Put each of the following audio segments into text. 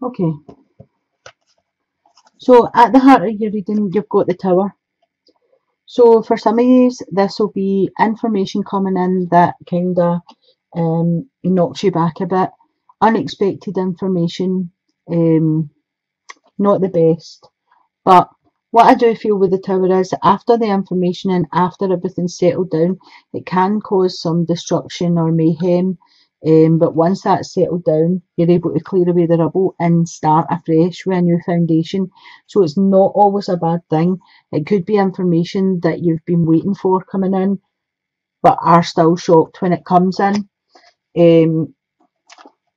Okay, so at the heart of your reading, you've got the Tower. So for some of you, this will be information coming in that kind of knocks you back a bit. Unexpected information, not the best. But what I do feel with the Tower is after the information and after everything's settled down, it can cause some destruction or mayhem. But once that's settled down, you're able to clear away the rubble and start afresh with a new foundation. So it's not always a bad thing. It could be information that you've been waiting for coming in, but are still shocked when it comes in. Um,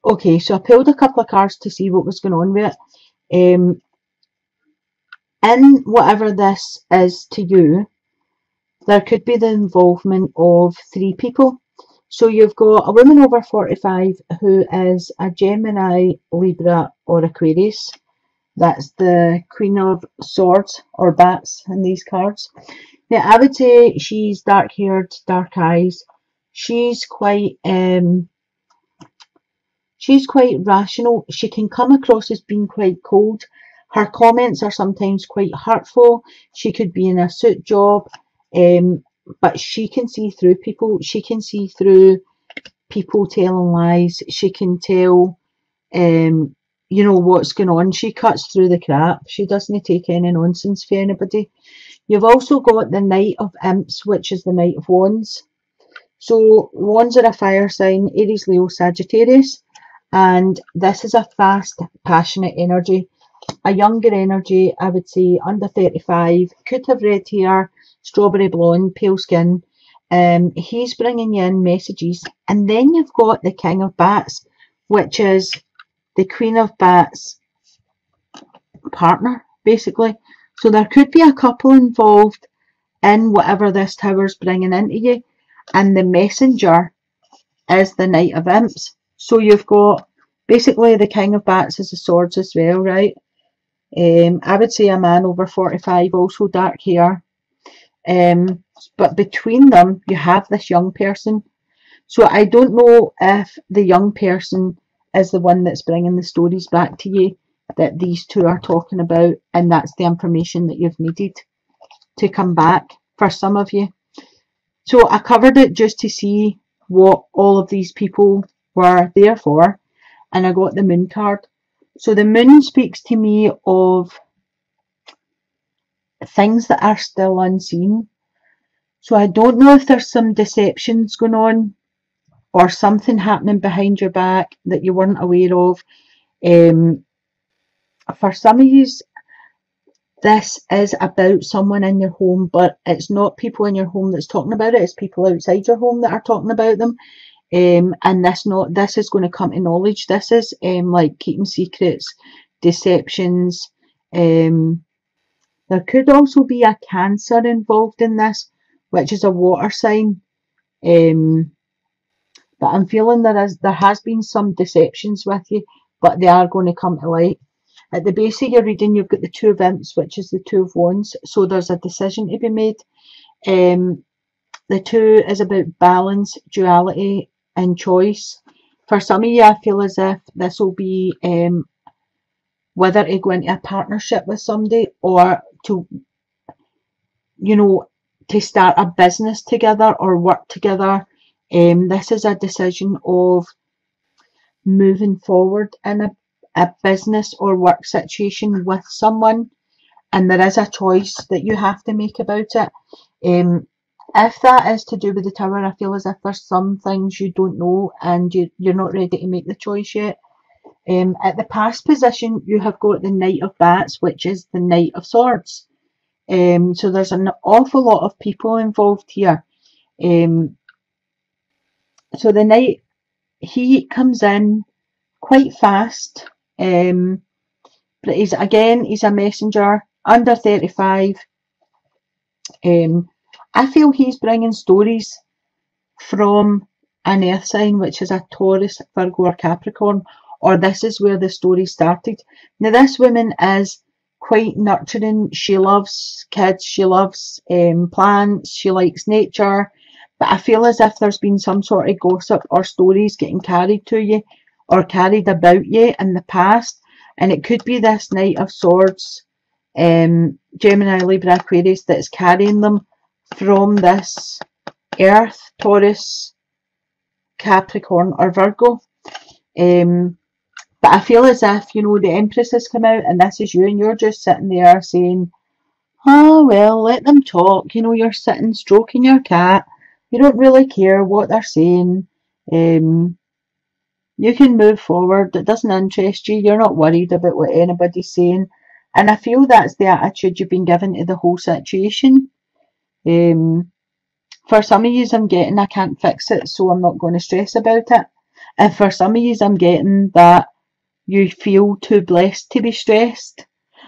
okay, so I pulled a couple of cards to see what was going on with it. In whatever this is to you, there could be the involvement of three people. So you've got a woman over 45 who is a Gemini, Libra, or Aquarius. That's the Queen of Swords or Bats in these cards. Now, I would say she's dark-haired, dark eyes. She's quite rational. She can come across as being quite cold. Her comments are sometimes quite hurtful. She could be in a suit job, but she can see through people. She can see through people telling lies. She can tell, what's going on. She cuts through the crap. She doesn't take any nonsense for anybody. You've also got the Knight of Imps, which is the Knight of Wands. So Wands are a fire sign, Aries, Leo, Sagittarius. And this is a fast, passionate energy. A younger energy, I would say under 35, could have red hair, strawberry blonde, pale skin. He's bringing you in messages. And then you've got the King of Bats, which is the Queen of Bats partner, basically. So there could be a couple involved in whatever this tower's bringing into you. And the messenger is the Knight of Imps. So you've got basically the King of Bats is the swords as well, right? I would say a man over 45, also dark hair. But between them, you have this young person. So I don't know if the young person is the one that's bringing the stories back to you that these two are talking about, and that's the information that you've needed to come back for some of you. So I covered it just to see what all of these people were there for, and I got the Moon card. So the Moon speaks to me of things that are still unseen. So I don't know if there's some deceptions going on or something happening behind your back that you weren't aware of. For some of you, this is about someone in your home, but it's not people in your home that's talking about it. It's people outside your home that are talking about them. And this is going to come to knowledge. This is like keeping secrets, deceptions. There could also be a Cancer involved in this, which is a water sign. But I'm feeling there has been some deceptions with you, but they are going to come to light. At the base of your reading, you've got the Two of Imps, which is the Two of Wands. So there's a decision to be made. The two is about balance, duality, and choice. For some of you, I feel as if this will be whether to go into a partnership with somebody or to, to start a business together or work together. This is a decision of moving forward in a business or work situation with someone, and there is a choice that you have to make about it. If that is to do with the Tower, I feel as if there's some things you don't know and you're not ready to make the choice yet. At the past position, you have got the Knight of Bats, which is the Knight of Swords. So there's an awful lot of people involved here. So the Knight, he comes in quite fast, but he's a messenger, under 35. I feel he's bringing stories from an earth sign, which is a Taurus, Virgo or Capricorn, or this is where the story started. Now this woman is quite nurturing. She loves kids, she loves plants, she likes nature, but I feel as if there's been some sort of gossip or stories getting carried to you or carried about you in the past, And it could be this Knight of Swords, Gemini, Libra, Aquarius, that's carrying them from this Earth, Taurus, Capricorn or Virgo. But I feel as if, you know, the Empress has come out and this is you, and you're just sitting there saying, oh, well, let them talk. You know, you're sitting stroking your cat. You don't really care what they're saying. You can move forward. It doesn't interest you. You're not worried about what anybody's saying. And I feel that's the attitude you've been given to the whole situation. For some of you, I'm getting, I can't fix it, so I'm not going to stress about it. And for some of you, I'm getting that you feel too blessed to be stressed.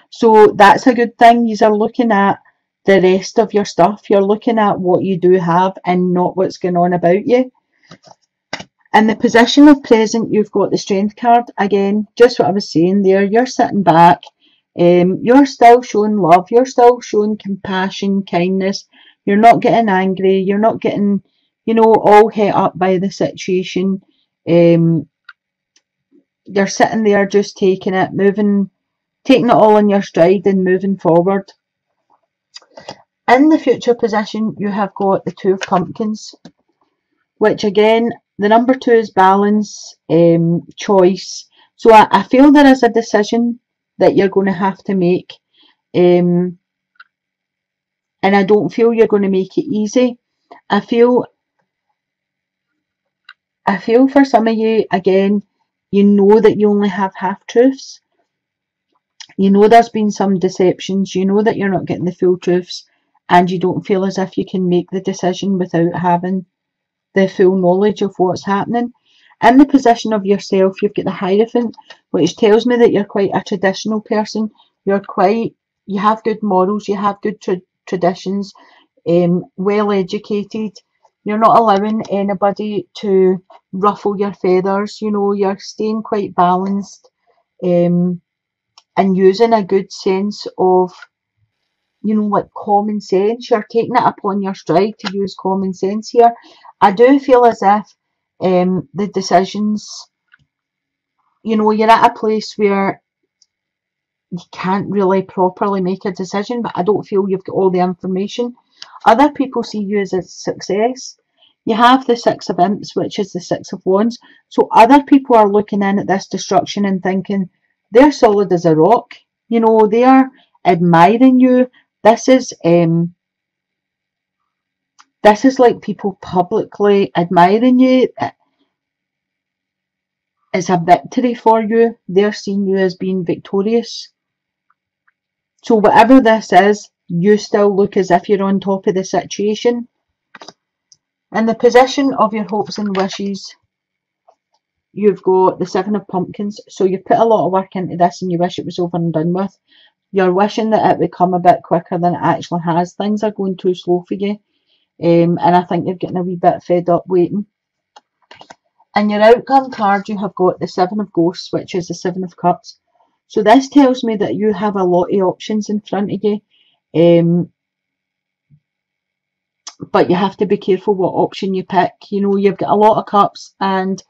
So that's a good thing. You are looking at the rest of your stuff. You're looking at what you do have and not what's going on about you. In the position of present, you've got the Strength card. Again, just what I was saying there. You're sitting back. You're still showing love. You're still showing compassion, kindness. You're not getting angry. You're not getting, you know, all het up by the situation. You're sitting there just taking it, taking it all in your stride and moving forward. In the future position, you have got the Two of Pumpkins, which again, the number 2 is balance, choice. So I feel there is a decision that you're going to have to make. And I don't feel you're going to make it easy. I feel for some of you, again, you know that you only have half-truths. You know there's been some deceptions. You know that you're not getting the full truths. And you don't feel as if you can make the decision without having the full knowledge of what's happening. In the position of yourself, you've got the Hierophant, which tells me that you're quite a traditional person. You have good morals, you have good traditions, well educated. You're not allowing anybody to ruffle your feathers. You know, you're staying quite balanced, and using a good sense of, you know, like common sense. You're taking it upon your stride to use common sense here. I do feel as if the decisions, you know, you're at a place where you can't really properly make a decision, but I don't feel you've got all the information. Other people see you as a success. You have the Six of Imps, which is the Six of Wands. So other people are looking in at this destruction and thinking they're solid as a rock. You know, they are admiring you. This is like people publicly admiring you. It's a victory for you. They're seeing you as being victorious. So whatever this is, you still look as if you're on top of the situation. In the position of your hopes and wishes, you've got the Seven of Pumpkins. So you've put a lot of work into this and you wish it was over and done with. You're wishing that it would come a bit quicker than it actually has. Things are going too slow for you. And I think you're getting a wee bit fed up waiting. In your outcome card, you have got the Seven of Ghosts, which is the Seven of Cups. So this tells me that you have a lot of options in front of you. But you have to be careful what option you pick. You know, you've got a lot of cups and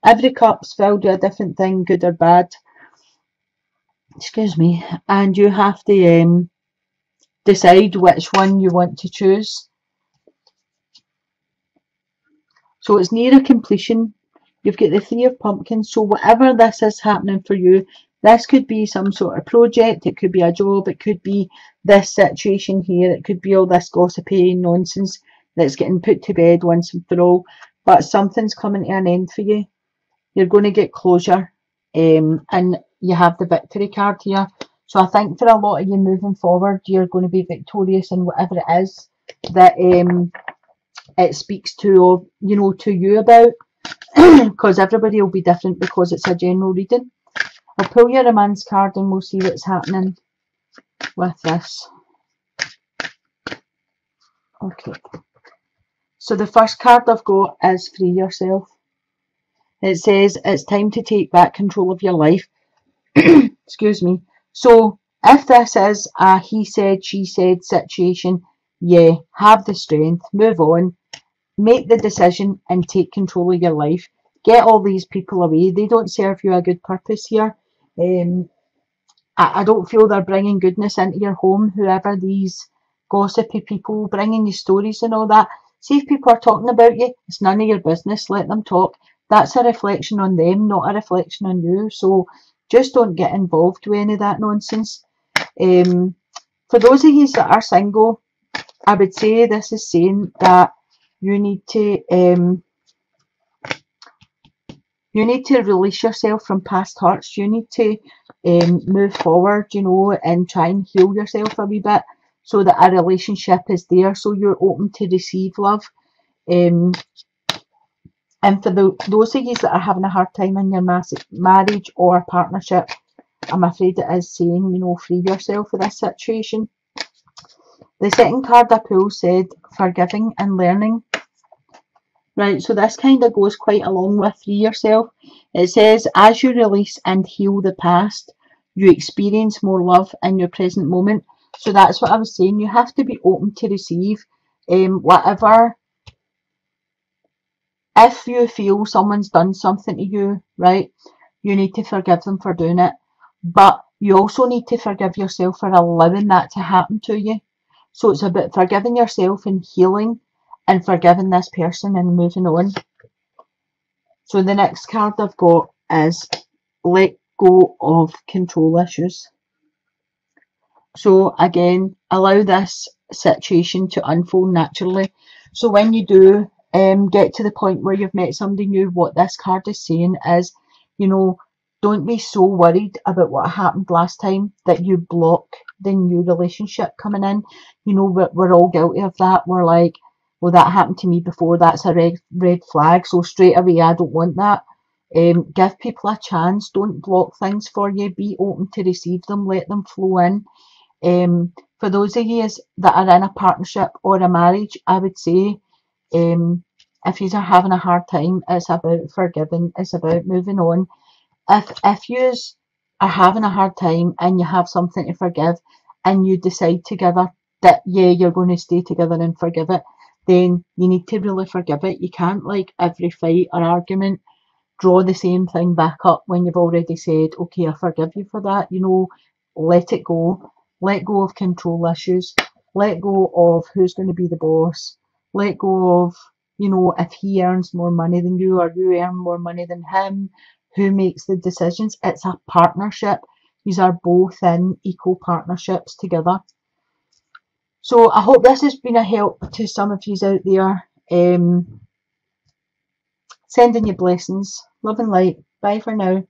every cup's filled with a different thing, good or bad. Excuse me. And you have to decide which one you want to choose. So it's near a completion. You've got the Three of Pumpkins. So whatever this is happening for you, this could be some sort of project. It could be a job. It could be this situation here. It could be all this gossipy nonsense that's getting put to bed once and for all. But something's coming to an end for you. You're going to get closure. And you have the victory card here. So I think for a lot of you moving forward, you're going to be victorious in whatever it is that it speaks to, you know, to you about. Because everybody will be different because it's a general reading. I'll pull your romance card and we'll see what's happening with this. Okay. So the first card I've got is Free Yourself. It says it's time to take back control of your life. Excuse me. So if this is a he said, she said situation, yeah, have the strength, move on, make the decision and take control of your life. Get all these people away. They don't serve you a good purpose here. I don't feel they're bringing goodness into your home, whoever these gossipy people bringing you stories and all that. See, if people are talking about you, it's none of your business, let them talk. That's a reflection on them, not a reflection on you. So just don't get involved with any of that nonsense. For those of you that are single, I would say this is saying that you need to release yourself from past hurts. You need to move forward, you know, and try and heal yourself a wee bit so that a relationship is there, so you're open to receive love. And for those of you that are having a hard time in your marriage or partnership, I'm afraid it is saying, you know, free yourself of this situation. The second card I pulled said forgiving and learning. Right, so this kind of goes quite along with free yourself. It says, as you release and heal the past, you experience more love in your present moment. So that's what I was saying. You have to be open to receive whatever. If you feel someone's done something to you, right, you need to forgive them for doing it. But you also need to forgive yourself for allowing that to happen to you. So it's about forgiving yourself and healing, and forgiving this person and moving on. So the next card I've got is let go of control issues. So again, allow this situation to unfold naturally. So when you do get to the point where you've met somebody new, what this card is saying is, you know, don't be so worried about what happened last time that you block the new relationship coming in. You know, we're all guilty of that. We're like, well, that happened to me before, that's a red flag, so straight away I don't want that. Give people a chance, don't block things for you, be open to receive them, let them flow in. For those of you that are in a partnership or a marriage, I would say, if you are having a hard time, it's about forgiving, it's about moving on. If you are having a hard time and you have something to forgive, and you decide together that, yeah, you're going to stay together and forgive it, then you need to really forgive it. You can't, like, every fight or argument draw the same thing back up when you've already said, okay, I forgive you for that. You know, let it go. Let go of control issues. Let go of who's going to be the boss. Let go of, you know, if he earns more money than you or you earn more money than him, who makes the decisions. It's a partnership. These are both in equal partnerships together. So I hope this has been a help to some of you out there. Sending you blessings. Love and light. Bye for now.